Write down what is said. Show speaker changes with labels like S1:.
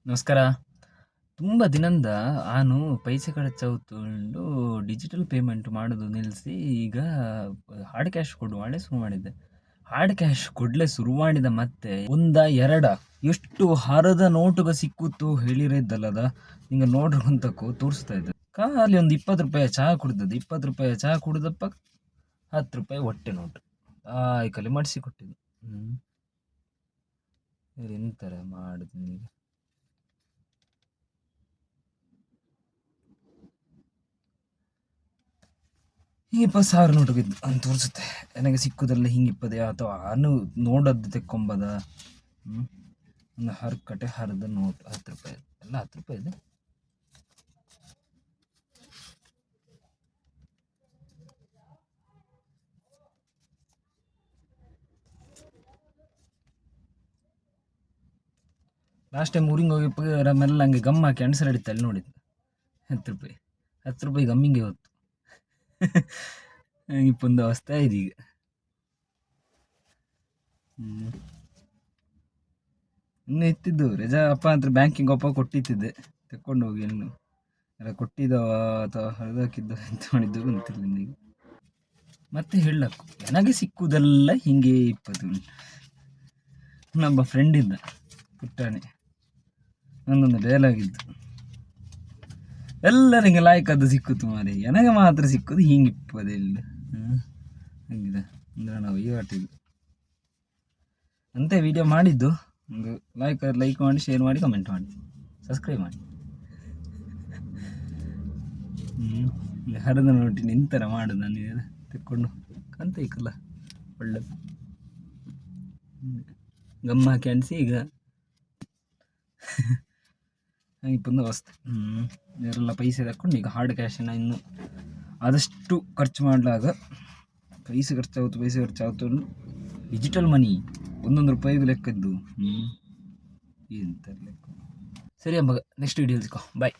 S1: ನಮಸ್ಕಾರ. ತುಂಬ ದಿನದಿಂದ ನಾನು ಪೈಸೆ ಖರ್ಚಾಗ್ತುಂಡು ಡಿಜಿಟಲ್ ಪೇಮೆಂಟ್ ಮಾಡೋದು ನಿಲ್ಲಿಸಿ ಈಗ ಹಾರ್ಡ್ ಕ್ಯಾಶ್ ಕೊಡುವಾಳೆ ಶುರು ಮಾಡಿದ್ದೆ. ಹಾರ್ಡ್ ಕ್ಯಾಶ್ ಕೊಡಲೇ ಶುರು ಮಾಡಿದ ಮತ್ತೆ ಒಂದ ಎರಡ ಎಷ್ಟು ಹರದ ನೋಟುಗ ಸಿಕ್ಕುತ್ತೋ ಹೇಳಿರಿದ್ದಲ್ಲದ ನಿಂಗೆ ನೋಡ್ರಿ ಅಂತಕ್ಕೂ ತೋರಿಸ್ತಾ ಇದ್ದೆ. ಖಾಲಿ ಒಂದು 20 ರೂಪಾಯಿ ಚಹಾ ಕುಡ್ದದ್ದು, 20 ರೂಪಾಯಿ ಚಹಾ ಕುಡ್ದಪ್ಪ 10 ರೂಪಾಯಿ ಹೊಟ್ಟೆ ನೋಟು ಕಲಿ ಮಾಡಿಸಿ ಕೊಟ್ಟಿದ್ದು. ಎಂತರ ಮಾಡುದು ಈಗ. ಈ 20,000 ನೋಟು ಬಿದ್ದು ಅಂತ ತೋರಿಸುತ್ತೆ. ನನಗೆ ಸಿಕ್ಕುದಲ್ಲ ಹಿಂಗಿಪ್ಪದೆ ಅಥವಾ ನಾನು ನೋಡದ್ದು ತೆಕ್ಕೊಂಬದ. ಒಂದು ಹರ್ಕಟೆ ಹರಿದ ನೋಟು 10 ರೂಪಾಯಿ ಎಲ್ಲ 10 ರೂಪಾಯಿ ಇದೆ. ಲಾಸ್ಟ್ ಟೈಮ್ ಊರಿಗೆ ಹೋಗಿ ಮೆಲ್ಲ ಹಂಗೆ ಗಮ್ ಹಾಕಿ ಅಣಸರ್ ಹಿಡಿತ ಅಲ್ಲಿ ನೋಡಿದ್ದು 10 ರೂಪಾಯಿ 10 ರೂಪಾಯಿ ಗಮ್ಮಿಂಗೆ ಹೊತ್ತು ಇಪ್ಪೊಂದು ಅವಸ್ಥೆ ಆಯ್ತು ಈಗ. ಇನ್ನು ಇತ್ತಿದ್ದು ರಜಾ ಅಪ್ಪ ಅಂತ ಬ್ಯಾಂಕಿಂಗ್ ಅಪ್ಪ ಕೊಟ್ಟಿತ್ತಿದ್ದೆ ತೆಕ್ಕೊಂಡು ಹೋಗಿ ಇನ್ನು ಎಲ್ಲ ಕೊಟ್ಟಿದ್ದವ ಅಥವಾ ಹರಿದಾಕಿದ್ದು ಎಂತ ಮಾಡಿದ್ದು ಗೊತ್ತಿಲ್ಲ ಈಗ. ಮತ್ತೆ ಹೇಳಕ್ಕು ನನಗೆ ಸಿಕ್ಕುದೆಲ್ಲ ಹಿಂಗೆ ಇಪ್ಪತ್ತು. ನೊಬ್ಬ ಫ್ರೆಂಡ್ ಇದ್ದ ಪುಟ್ಟಾಣಿ, ನಂದೊಂದು ಡೈಲಾಗ್ ಇತ್ತು, ಎಲ್ಲರಿಗೆ ಲಾಯ್ಕದ್ದು ಸಿಕ್ಕುತ್ತು ಮಾರಿ ನನಗೆ ಮಾತ್ರ ಸಿಕ್ಕುದು ಹಿಂಗಿಪ್ಪದೆ ಇಲ್ಲ ಹಂಗಿದೆ ಅಂದ್ರೆ ನಾವು ಈ ಆಟಿದ್ದು ಅಂತೆ ವಿಡಿಯೋ ಮಾಡಿದ್ದು. ಒಂದು ಲೈಕ್ ಮಾಡಿ, ಶೇರ್ ಮಾಡಿ, ಕಮೆಂಟ್ ಮಾಡಿ, ಸಬ್ಸ್ಕ್ರೈಬ್ ಮಾಡಿ. ಹರಿದ ನೋಡಿ ನಿಂತರ ಮಾಡುದು ನಾನು ತೆಕ್ಕೊಂಡು ಕಂತ ಇಕ್ಕಲ್ಲ ಒಳ್ಳೆದು ಗಮ್ಮ ಹಾಕಿ ಅಣಿಸಿ ಈಗ ಇಪ್ಪೊಂದು ಅವಸ್ಥೆ. ಇವರೆಲ್ಲ ಪೈಸೆ ತಕ್ಕೊಂಡು ಈಗ ಹಾರ್ಡ್ ಕ್ಯಾಶನ್ನು ಇನ್ನು ಆದಷ್ಟು ಖರ್ಚು ಮಾಡಲಾಗ ಪೈಸೆ ಖರ್ಚಾಗುತ್ತೆ ಡಿಜಿಟಲ್ ಮನಿ 1 ರೂಪಾಯಿಗೂ ಲೆಕ್ಕದ್ದು. ಎಂತ ಲೆಕ್ಕ. ಸರಿ ಅಮ್ಮ, ನೆಕ್ಸ್ಟ್ ವಿಡಿಯೋ ಸಿಕ್ಕೋ, ಬಾಯ್.